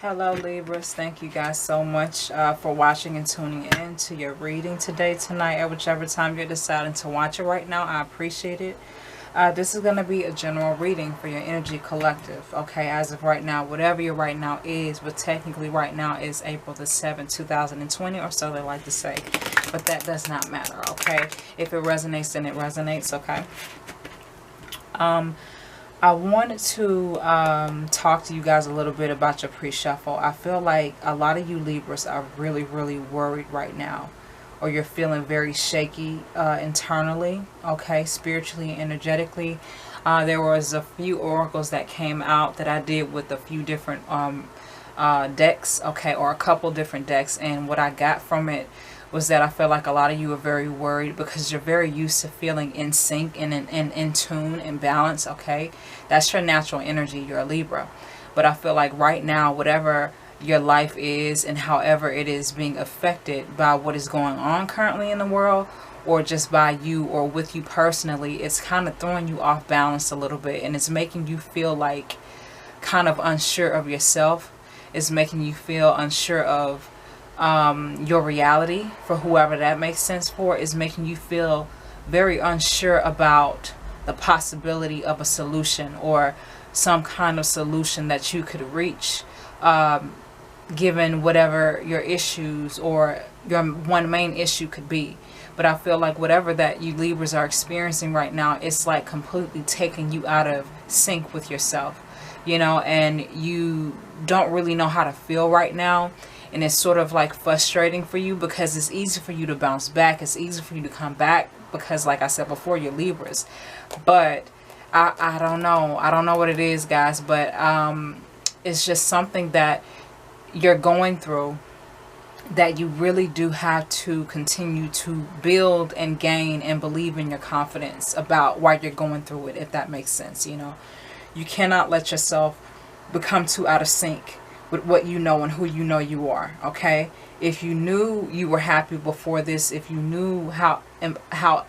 Hello Libras, thank you guys so much for watching and tuning in to your reading today, tonight, at whichever time you're deciding to watch it right now. I appreciate it. This is going to be a general reading for your energy collective, okay, as of right now, whatever your right now is, but technically right now is April the 7th, 2020, or so they like to say, but that does not matter, okay? If it resonates, then it resonates, okay? I wanted to talk to you guys a little bit about your pre-shuffle. I feel like a lot of you Libras are really, really worried right now. Or you're feeling very shaky internally, okay, spiritually and energetically. There was a few oracles that came out that I did with a few different decks, okay, or a couple different decks. And what I got from it was that I feel like a lot of you are very worried because you're very used to feeling in sync and in tune and balance, okay? That's your natural energy. You're a Libra. But I feel like right now, whatever your life is and however it is being affected by what is going on currently in the world, or just by you or with you personally, it's kind of throwing you off balance a little bit, and it's making you feel like kind of unsure of yourself. It's making you feel unsure of your reality, for whoever that makes sense for. Is making you feel very unsure about the possibility of a solution or some kind of solution that you could reach, given whatever your issues or your one main issue could be. But I feel like whatever that you Libras are experiencing right now, it's like completely taking you out of sync with yourself, you know, and you don't really know how to feel right now. And it's sort of like frustrating for you because it's easy for you to bounce back. It's easy for you to come back because, like I said before, you're Libras. But I don't know. I don't know what it is, guys. But it's just something that you're going through that you really do have to continue to build and gain and believe in your confidence about why you're going through it, if that makes sense. You know, you cannot let yourself become too out of sync with what you know and who you know you are, okay? If you knew you were happy before this, if you knew how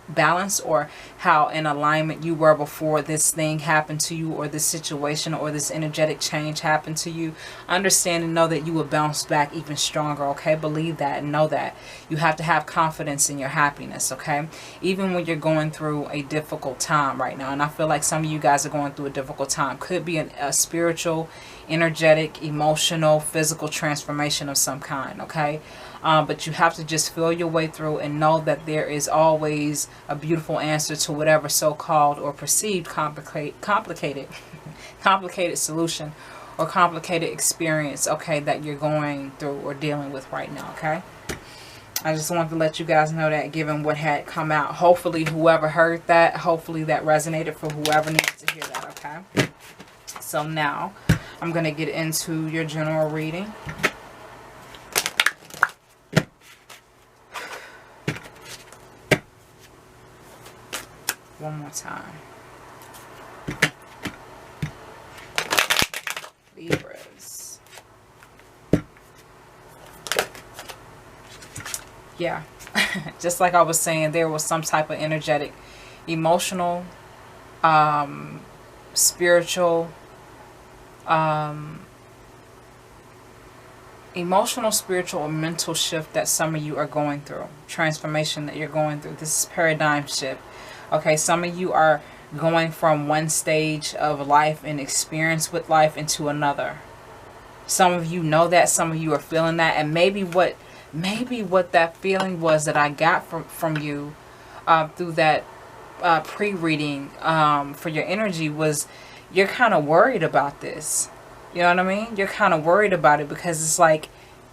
balanced or how in alignment you were before this thing happened to you, or this situation or this energetic change happened to you, understand and know that you will bounce back even stronger, okay? Believe that and know that. You have to have confidence in your happiness, okay? Even when you're going through a difficult time right now, and I feel like some of you guys are going through a difficult time. Could be a spiritual, energetic, emotional, physical transformation of some kind, okay? But you have to just feel your way through and know that there is always a beautiful answer to whatever so-called or perceived complicated solution or complicated experience, okay, that you're going through or dealing with right now, okay? I just wanted to let you guys know that, given what had come out. Hopefully whoever heard that, hopefully that resonated for whoever needs to hear that, okay? So now I'm going to get into your general reading. One more time. Libras. Yeah. Just like I was saying, there was some type of energetic, emotional, spiritual, emotional, spiritual, or mental shift that some of you are going through. Transformation that you're going through. This is paradigm shift. Okay, some of you are going from one stage of life and experience with life into another. Some of you know that, some of you are feeling that, and maybe what that feeling was that I got from you through that pre-reading for your energy was you're kind of worried about this. You know what I mean? You're kind of worried about it because it's like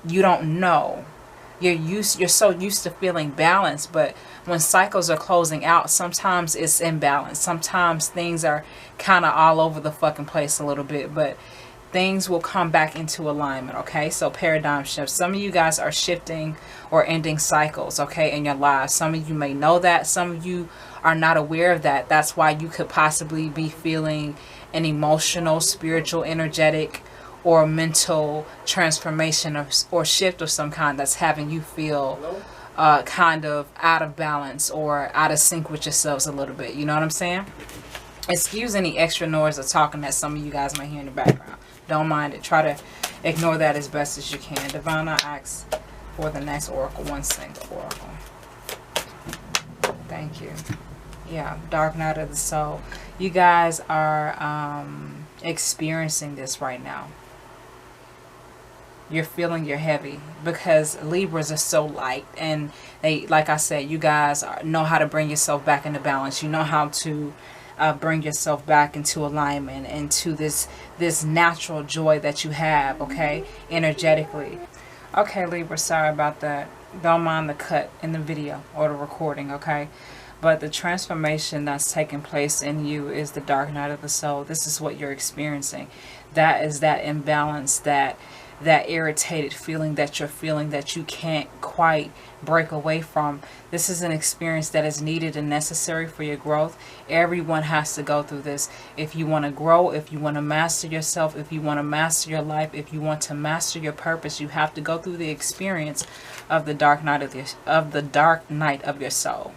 you don't know. You're so used to feeling balanced, but when cycles are closing out, sometimes it's imbalanced. Sometimes things are kind of all over the fucking place a little bit, but things will come back into alignment, okay? So paradigm shift. Some of you guys are shifting or ending cycles, okay, in your lives. Some of you may know that. Some of you are not aware of that. That's why you could possibly be feeling an emotional, spiritual, energetic, or mental transformation or shift of some kind that's having you feel kind of out of balance or out of sync with yourselves a little bit. You know what I'm saying? Excuse any extra noise of talking that some of you guys might hear in the background. Don't mind it. Try to ignore that as best as you can. Divine, I ask for the next oracle, one single oracle. Thank you. Yeah, dark night of the soul. You guys are experiencing this right now. You're feeling you're heavy because Libras are so light, and they, like I said, you guys know how to bring yourself back into balance. You know how to bring yourself back into alignment, into this natural joy that you have, okay, energetically. Okay, Libra, sorry about that. Don't mind the cut in the video or the recording, okay? But the transformation that's taking place in you is the dark night of the soul. This is what you're experiencing. That is that imbalance, that irritated feeling that you're feeling that you can't quite break away from. This is an experience that is needed and necessary for your growth. Everyone has to go through this. If you want to grow, if you want to master yourself, if you want to master your life, if you want to master your purpose, you have to go through the experience of the dark night of your soul.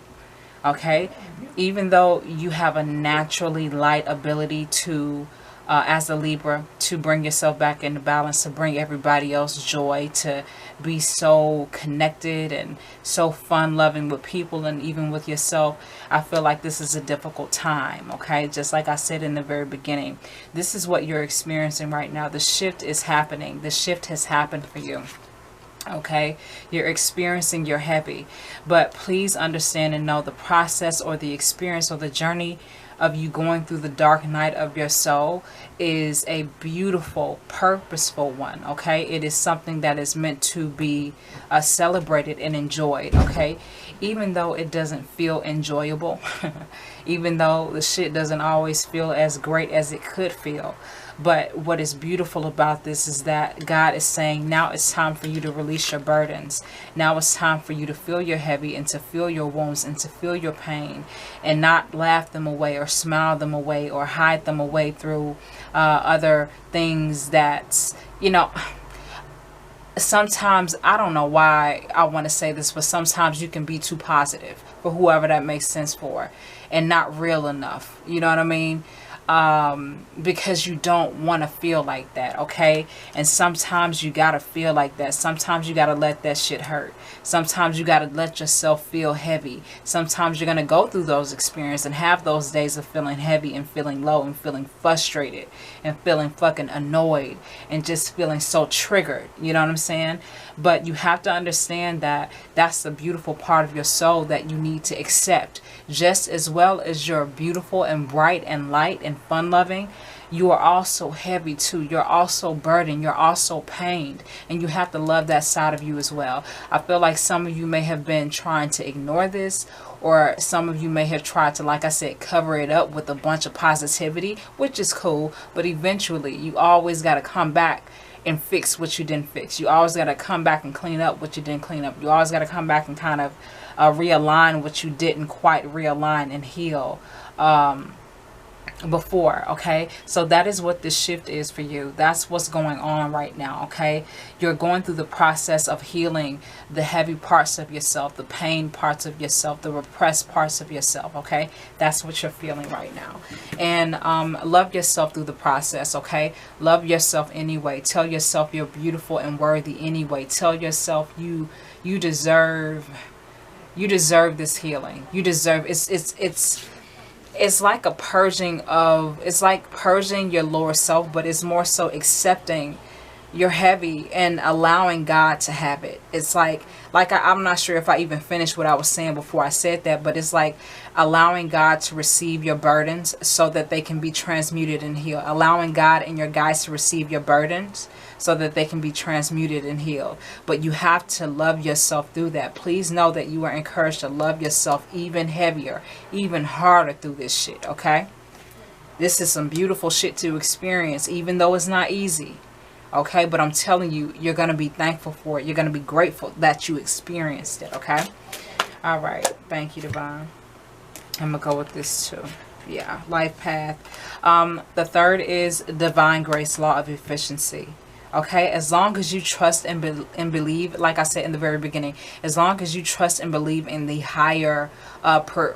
Okay? Even though you have a naturally light ability to as a Libra, to bring yourself back into balance, to bring everybody else joy, to be so connected and so fun-loving with people and even with yourself, I feel like this is a difficult time, okay? Just like I said in the very beginning, this is what you're experiencing right now. The shift is happening. The shift has happened for you. Okay, you're experiencing your heavy, but please understand and know the process or the experience or the journey of you going through the dark night of your soul is a beautiful, purposeful one. Okay, it is something that is meant to be celebrated and enjoyed. Okay, even though it doesn't feel enjoyable, even though the shit doesn't always feel as great as it could feel. But what is beautiful about this is that God is saying, now it's time for you to release your burdens. Now it's time for you to feel your heavy and to feel your wounds and to feel your pain and not laugh them away or smile them away or hide them away through other things that, you know, sometimes, I don't know why I want to say this, but sometimes you can be too positive for whoever that makes sense for and not real enough. You know what I mean? Because you don't want to feel like that, okay? And sometimes you gotta feel like that. Sometimes you gotta let that shit hurt. Sometimes you gotta let yourself feel heavy. Sometimes you're gonna go through those experiences and have those days of feeling heavy and feeling low and feeling frustrated and feeling fucking annoyed and just feeling so triggered, you know what I'm saying? But you have to understand that that's the beautiful part of your soul that you need to accept. Just as well as you're beautiful and bright and light and fun-loving, you are also heavy too. You're also burdened. You're also pained. And you have to love that side of you as well. I feel like some of you may have been trying to ignore this, or some of you may have tried to, like I said, cover it up with a bunch of positivity, which is cool. But eventually, you always got to come back and fix what you didn't fix. You always got to come back and clean up what you didn't clean up. You always got to come back and kind of realign what you didn't quite realign and heal before. Okay, so that is what this shift is for you. That's what's going on right now. Okay, you're going through the process of healing the heavy parts of yourself, the pain parts of yourself, the repressed parts of yourself. Okay, that's what you're feeling right now. And love yourself through the process. Okay, love yourself anyway. Tell yourself you're beautiful and worthy anyway. Tell yourself you deserve this healing. You deserve it's like a purging of, it's like purging your lower self, but it's more so accepting you're heavy and allowing God to have it. It's like I'm not sure if I even finished what I was saying before I said that, but it's like allowing God to receive your burdens so that they can be transmuted and healed. Allowing God and your guides to receive your burdens so that they can be transmuted and healed. But you have to love yourself through that. Please know that you are encouraged to love yourself even heavier, even harder through this shit, okay? This is some beautiful shit to experience, even though it's not easy. Okay, but I'm telling you, you're going to be thankful for it. You're going to be grateful that you experienced it, okay? All right. Thank you, Divine. I'm going to go with this too. Yeah, life path. The third is divine grace, law of efficiency. Okay, as long as you trust and, and believe, like I said in the very beginning, as long as you trust and believe in the higher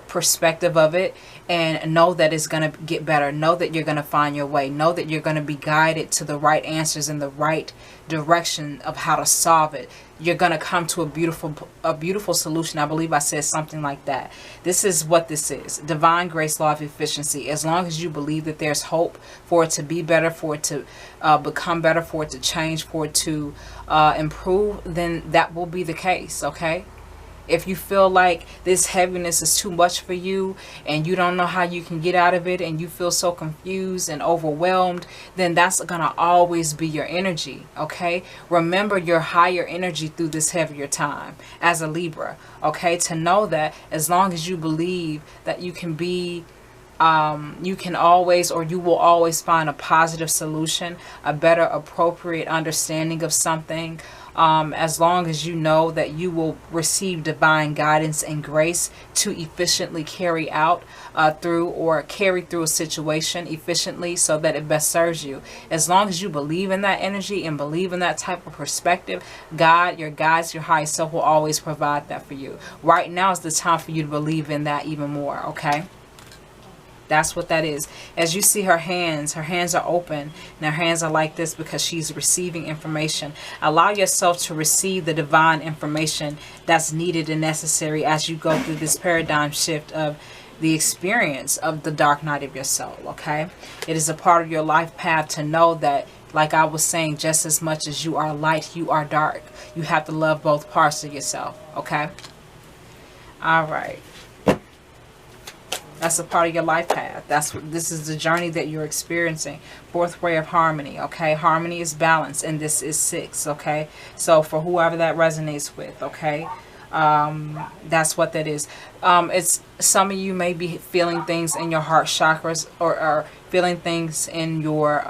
perspective of it, and know that it's going to get better, know that you're going to find your way, know that you're going to be guided to the right answers in the right direction of how to solve it, you're going to come to a beautiful solution. I believe I said something like that. This is what this is. Divine grace, law of efficiency. As long as you believe that there's hope for it to be better, for it to become better, for it to change, for it to improve, then that will be the case, okay? If you feel like this heaviness is too much for you and you don't know how you can get out of it and you feel so confused and overwhelmed, then that's going to always be your energy, okay? Remember your higher energy through this heavier time as a Libra, okay? To know that as long as you believe that you can be you can always, or you will always find a positive solution, a better appropriate understanding of something, as long as you know that you will receive divine guidance and grace to efficiently carry out carry through a situation efficiently so that it best serves you. As long as you believe in that energy and believe in that type of perspective, God, your guides, your higher self will always provide that for you. Right now is the time for you to believe in that even more, okay? That's what that is. As you see her hands are open. And her hands are like this because she's receiving information. Allow yourself to receive the divine information that's needed and necessary as you go through this paradigm shift of the experience of the dark night of your soul, okay? It is a part of your life path to know that, like I was saying, just as much as you are light, you are dark. You have to love both parts of yourself, okay? All right. That's a part of your life path. This is the journey that you're experiencing. Fourth way of harmony, okay? Harmony is balance, and this is 6, okay? So for whoever that resonates with, okay? That's what that is. It's some of you may be feeling things in your heart chakras, or feeling things in your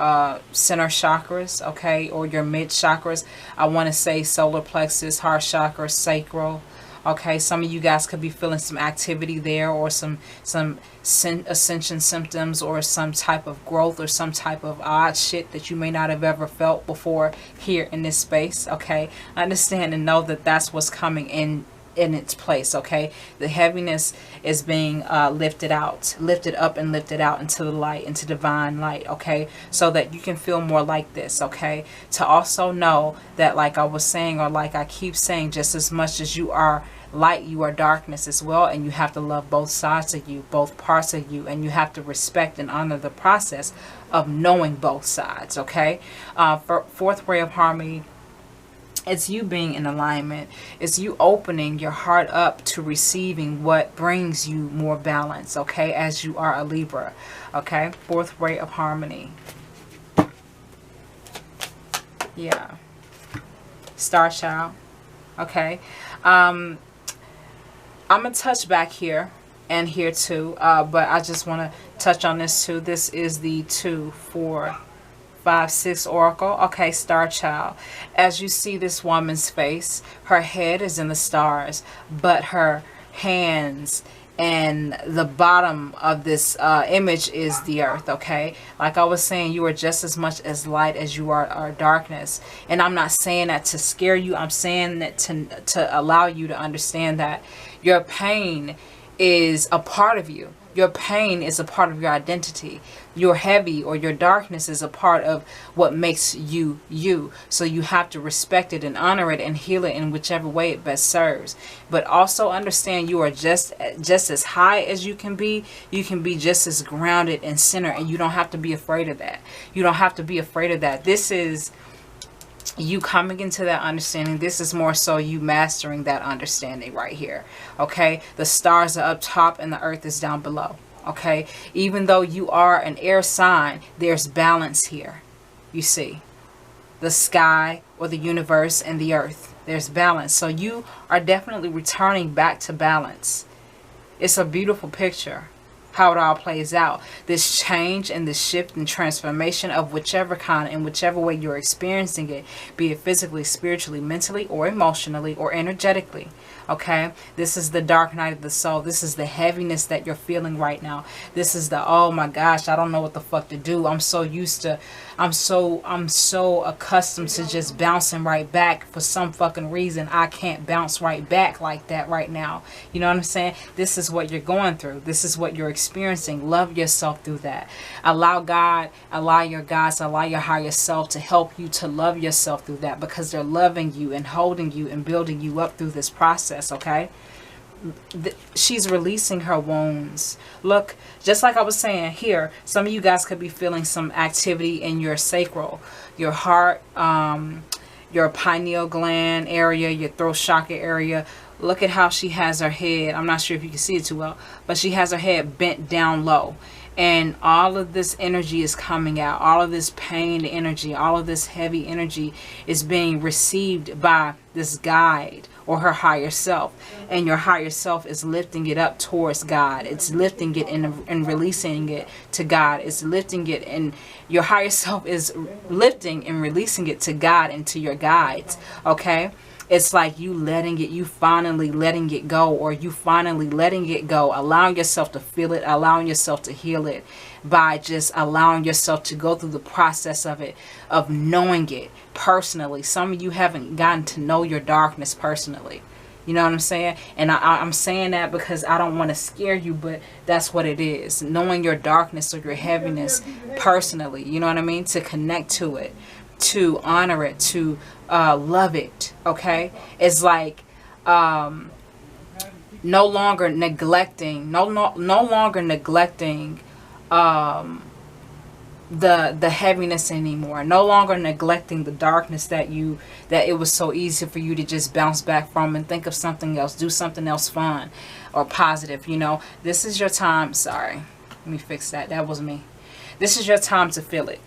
center chakras, okay? Or your mid chakras. I want to say solar plexus, heart chakra, sacral. Okay, some of you guys could be feeling some activity there, or some ascension symptoms, or some type of growth, or some type of odd shit that you may not have ever felt before here in this space. Okay, understand and know that that's what's coming in its place, okay? The heaviness is being lifted up and lifted out into the light, into divine light, okay? So that you can feel more like this, okay? To also know that, like I was saying, or like I keep saying, just as much as you are light, you are darkness as well, and you have to love both sides of you, both parts of you, and you have to respect and honor the process of knowing both sides, okay? For fourth way of harmony, it's you being in alignment. It's you opening your heart up to receiving what brings you more balance, okay, as you are a Libra, okay? Fourth way of harmony. Yeah. Star Child, okay? I'm going to touch back here and here too, but I just want to touch on this too. This is the 2, 4, 5, 6 oracle. Okay, Star Child. As you see this woman's face, her head is in the stars, but her hands and the bottom of this image is the earth, okay? Like I was saying, you are just as much as light as you are darkness. And I'm not saying that to scare you. I'm saying that to allow you to understand that your pain is a part of you. Your pain is a part of your identity. Your heavy or your darkness is a part of what makes you you. So you have to respect it and honor it and heal it in whichever way it best serves. But also understand you are just as high as you can be. You can be just as grounded and centered, and you don't have to be afraid of that. You don't have to be afraid of that. This is you coming into that understanding. This is more so you mastering that understanding right here, okay? The stars are up top and the earth is down below, okay? Even though you are an air sign, there's balance here. You see the sky or the universe and the earth, there's balance. So you are definitely returning back to balance. It's a beautiful picture how it all plays out. This change and this shift and transformation of whichever kind, in whichever way you're experiencing it, be it physically, spiritually, mentally, or emotionally, or energetically. Okay, this is the dark night of the soul. This is the heaviness that you're feeling right now. This is the, oh my gosh, I don't know what the fuck to do. I'm so used to, I'm so accustomed to just bouncing right back. For some fucking reason, I can't bounce right back like that right now. You know what I'm saying? This is what you're going through. This is what you're experiencing. Love yourself through that. Allow God, allow your guides, allow your higher self to help you to love yourself through that, because they're loving you and holding you and building you up through this process. Okay, she's releasing her wounds. Look, just like I was saying here, some of you guys could be feeling some activity in your sacral, your heart, your pineal gland area, your throat chakra area. Look at how she has her head. I'm not sure if you can see it too well, but she has her head bent down low. And all of this energy is coming out. All of this pain energy, all of this heavy energy is being received by this guide or her higher self. And your higher self is lifting it up towards God. It's lifting it and releasing it to God. It's lifting it, and your higher self is lifting and releasing it to God and to your guides. Okay? It's like you letting it, you finally letting it go, or you finally letting it go, allowing yourself to feel it, allowing yourself to heal it by just allowing yourself to go through the process of it, of knowing it personally. Some of you haven't gotten to know your darkness personally. You know what I'm saying? And I'm saying that because I don't want to scare you, but that's what it is. Knowing your darkness or your heaviness personally, you know what I mean? To connect to it, to honor it, to love it. Okay, it's like no longer neglecting, no longer neglecting the heaviness anymore. No longer neglecting the darkness that it was so easy for you to just bounce back from and think of something else, do something else fun or positive. You know, this is your time. Sorry, let me fix that. That was me. This is your time to feel it.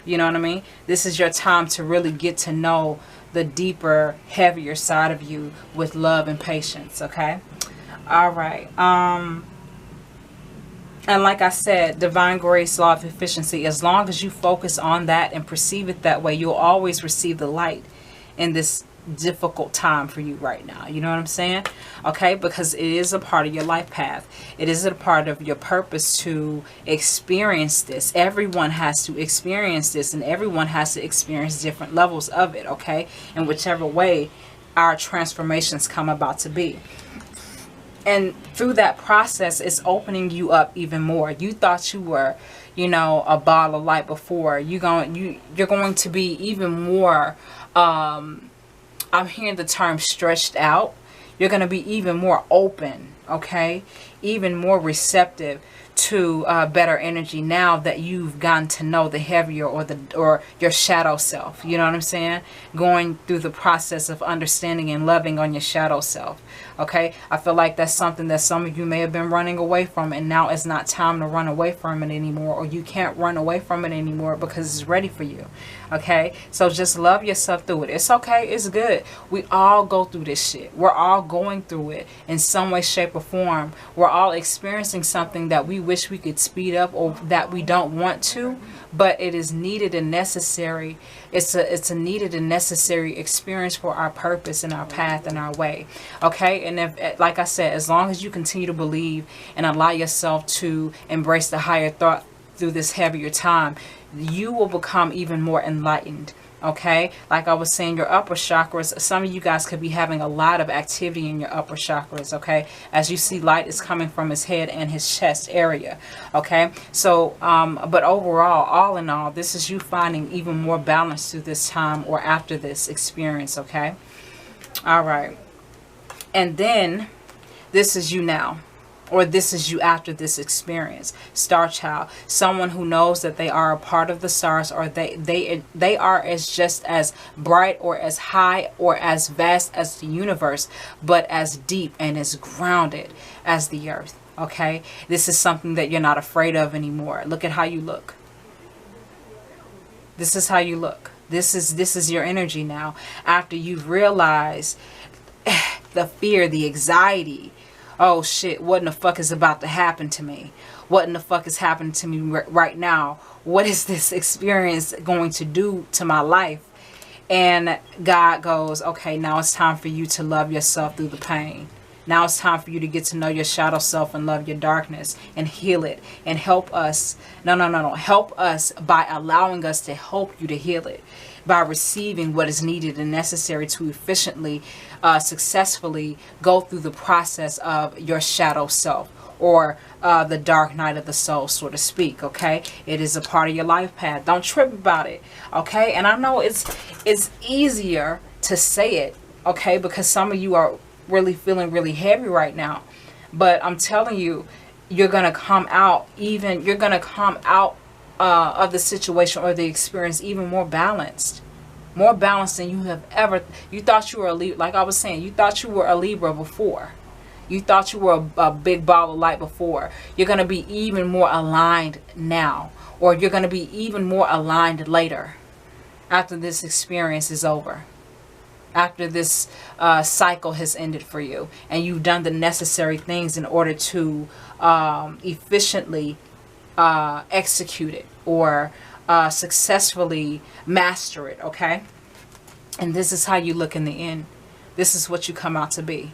You know what I mean? This is your time to really get to know the deeper, heavier side of you with love and patience. Okay? All right. And like I said, divine grace, law of efficiency, as long as you focus on that and perceive it that way, you'll always receive the light in this difficult time for you right now. You know what I'm saying? Okay, because it is a part of your life path. It is a part of your purpose to experience this. Everyone has to experience this, and everyone has to experience different levels of it. Okay, in whichever way our transformations come about to be. And through that process, it's opening you up even more. You thought you were, you know, a ball of light before. You're going to be even more, I'm hearing the term stretched out. You're going to be even more open, okay? Even more receptive to better energy now that you've gotten to know the heavier or your shadow self. You know what I'm saying? Going through the process of understanding and loving on your shadow self. Okay, I feel like that's something that some of you may have been running away from, and now it's not time to run away from it anymore, or you can't run away from it anymore because it's ready for you. Okay, so just love yourself through it. It's okay, it's good. We all go through this shit. We're all going through it in some way, shape, or form. We're all experiencing something that we wish we could speed up, or that we don't want to, but it is needed and necessary. It's a needed and necessary experience for our purpose and our path and our way. Okay, and if, like I said, as long as you continue to believe and allow yourself to embrace the higher thought through this heavier time, you will become even more enlightened. Okay, like I was saying, your upper chakras, some of you guys could be having a lot of activity in your upper chakras. Okay, as you see, light is coming from his head and his chest area. Okay, so but overall, all in all, this is you finding even more balance through this time or after this experience. Okay, all right, and then this is you now, or this is you after this experience. Star child, someone who knows that they are a part of the stars, or they are as just as bright or as high or as vast as the universe, but as deep and as grounded as the earth. Okay, this is something that you're not afraid of anymore. Look at how you look. This is how you look. This is your energy now, after you've realized the fear, the anxiety. Oh shit, what in the fuck is about to happen to me? What in the fuck is happening to me right now? What is this experience going to do to my life? And God goes, okay, now it's time for you to love yourself through the pain. Now it's time for you to get to know your shadow self and love your darkness and heal it and help us. No. Help us by allowing us to help you to heal it, by receiving what is needed and necessary to efficiently, successfully go through the process of your shadow self, or the dark night of the soul, so to speak. Okay, it is a part of your life path. Don't trip about it. Okay, and I know it's easier to say it, okay, because some of you are really feeling really heavy right now, but I'm telling you, you're gonna come out of the situation or the experience even more balanced than you have ever. You thought you were a Libra, like I was saying, you thought you were a Libra before. You thought you were a big ball of light before. You're going to be even more aligned now, or you're going to be even more aligned later, after this experience is over, after this cycle has ended for you, and you've done the necessary things in order to efficiently execute it, or successfully master it. Okay, and this is how you look in the end. This is what you come out to be.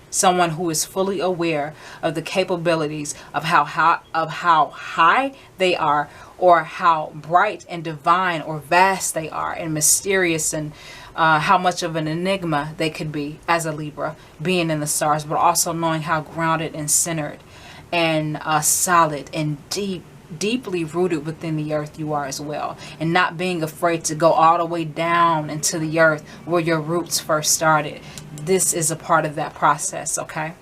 Someone who is fully aware of the capabilities of how high they are, or how bright and divine or vast they are, and mysterious, and how much of an enigma they could be as a Libra, being in the stars, but also knowing how grounded and centered and solid and deeply rooted within the earth you are as well, and not being afraid to go all the way down into the earth where your roots first started. This is a part of that process. Okay,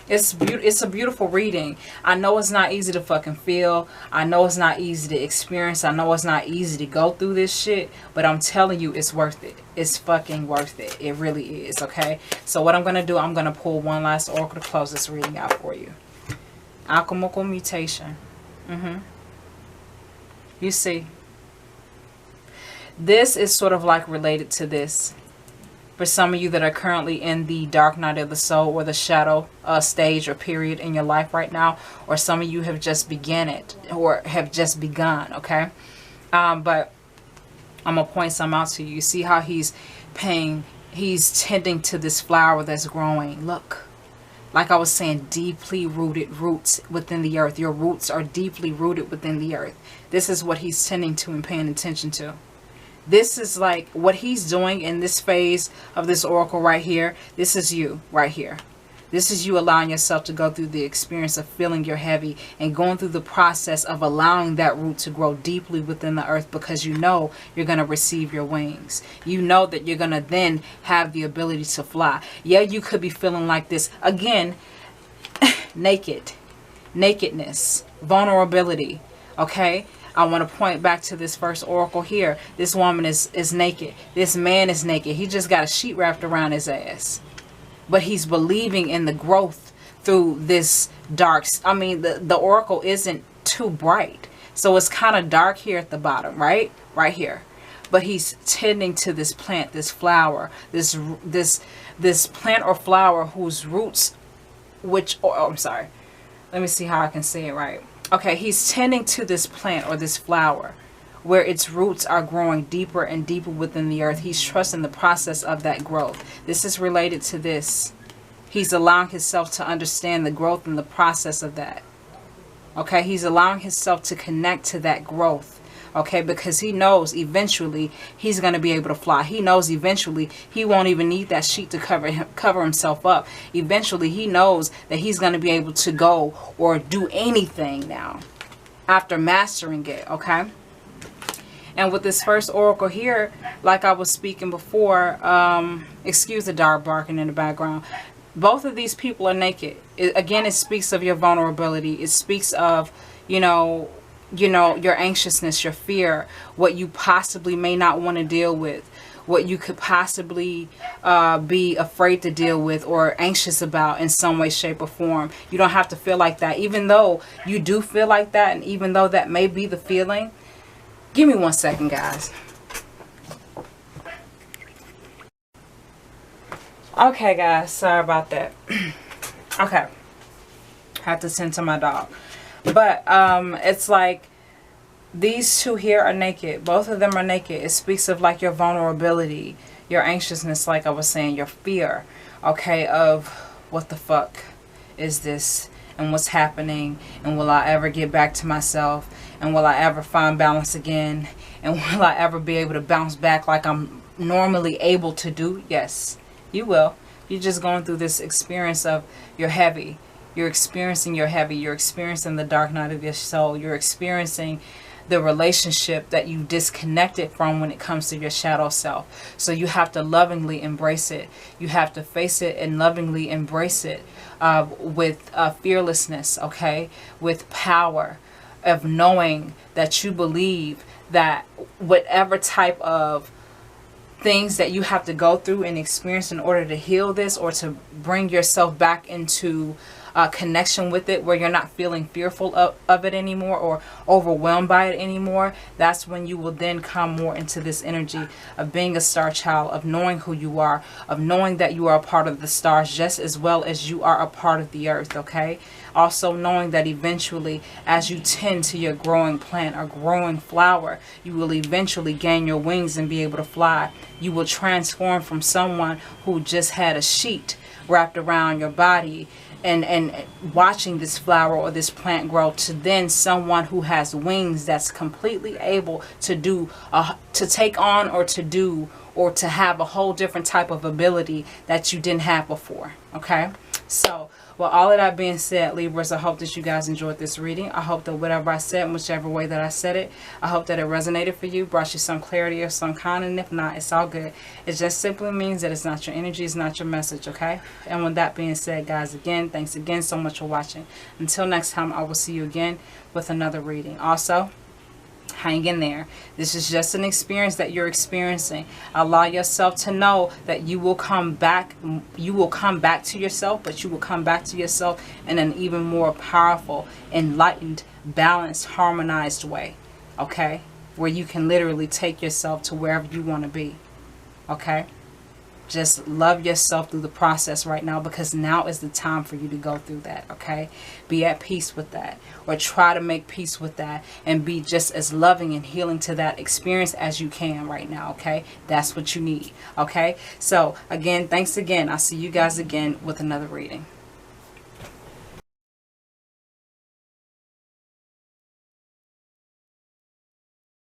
it's a beautiful reading. I know it's not easy to fucking feel. I know it's not easy to experience. I know it's not easy to go through this shit, but I'm telling you, it's worth it. It's fucking worth it. It really is. Okay, so what I'm gonna do, I'm gonna pull one last oracle to close this reading out for you. Alchemical mutation. You see, this is sort of like related to this. For some of you that are currently in the dark night of the soul, or the shadow stage or period in your life right now, or some of you have just begun it, or have just begun. Okay, but I'm gonna point some out to you. You see how he's tending to this flower that's growing. Look, like I was saying, deeply rooted roots within the earth. Your roots are deeply rooted within the earth. This is what he's tending to and paying attention to. This is like what he's doing in this phase of this oracle right here. This is you right here. This is you allowing yourself to go through the experience of feeling you're heavy, and going through the process of allowing that root to grow deeply within the earth, because you know you're going to receive your wings. You know that you're going to then have the ability to fly. Yeah, you could be feeling like this. Again, nakedness, vulnerability. Okay? I want to point back to this first oracle here. This woman is naked. This man is naked. He just got a sheet wrapped around his ass. But he's believing in the growth through this dark. I mean, the oracle isn't too bright, so it's kind of dark here at the bottom, right here. But he's tending to this plant, this flower, this plant or flower whose roots, I'm sorry, let me see how I can say it right. Okay, he's tending to this plant or this flower where its roots are growing deeper and deeper within the earth. He's trusting the process of that growth. This is related to this. He's allowing himself to understand the growth and the process of that. Okay, he's allowing himself to connect to that growth. Okay, because he knows eventually he's going to be able to fly. He knows eventually he won't even need that sheet to cover himself up. Eventually he knows that he's going to be able to go or do anything now after mastering it. Okay. And with this first oracle here, like I was speaking before, excuse the dog barking in the background. Both of these people are naked. Again, it speaks of your vulnerability. It speaks of, you know, your anxiousness, your fear, what you possibly may not want to deal with, what you could possibly be afraid to deal with or anxious about in some way, shape, or form. You don't have to feel like that. Even though you do feel like that, and even though that may be the feeling, give me 1 second, guys. Okay, guys, sorry about that. Okay, had to tend to my dog. But it's like these two here are naked. Both of them are naked. It speaks of like your vulnerability, your anxiousness, like I was saying, your fear, okay, of what the fuck is this and what's happening, and will I ever get back to myself, and will I ever find balance again, and will I ever be able to bounce back like I'm normally able to do? Yes, you will. You're just going through this experience of you're heavy. You're experiencing your heavy. You're experiencing the dark night of your soul. You're experiencing the relationship that you disconnected from when it comes to your shadow self. So you have to lovingly embrace it. You have to face it and lovingly embrace it with fearlessness, okay? With power of knowing that you believe that whatever type of things that you have to go through and experience in order to heal this, or to bring yourself back into connection with it, where you're not feeling fearful of it anymore or overwhelmed by it anymore, that's when you will then come more into this energy of being a star child, of knowing who you are, of knowing that you are a part of the stars just as well as you are a part of the earth, okay? Also knowing that eventually, as you tend to your growing plant or growing flower, you will eventually gain your wings and be able to fly. You will transform from someone who just had a sheet wrapped around your body and watching this flower or this plant grow, to then someone who has wings that's completely able to do to take on or to do or to have a whole different type of ability that you didn't have before. Okay, so well, all of that being said, Libras, I hope that you guys enjoyed this reading. I hope that whatever I said, in whichever way that I said it, I hope that it resonated for you, brought you some clarity of some kind, and if not, it's all good. It just simply means that it's not your energy, it's not your message, okay? And with that being said, guys, again, thanks again so much for watching. Until next time, I will see you again with another reading. Also, hang in there. This is just an experience that you're experiencing. Allow yourself to know that you will come back. You will come back to yourself, but you will come back to yourself in an even more powerful, enlightened, balanced, harmonized way. Okay? Where you can literally take yourself to wherever you want to be. Okay? Just love yourself through the process right now, because now is the time for you to go through that, okay? Be at peace with that, or try to make peace with that, and be just as loving and healing to that experience as you can right now, okay? That's what you need, okay? So, again, thanks again. I'll see you guys again with another reading.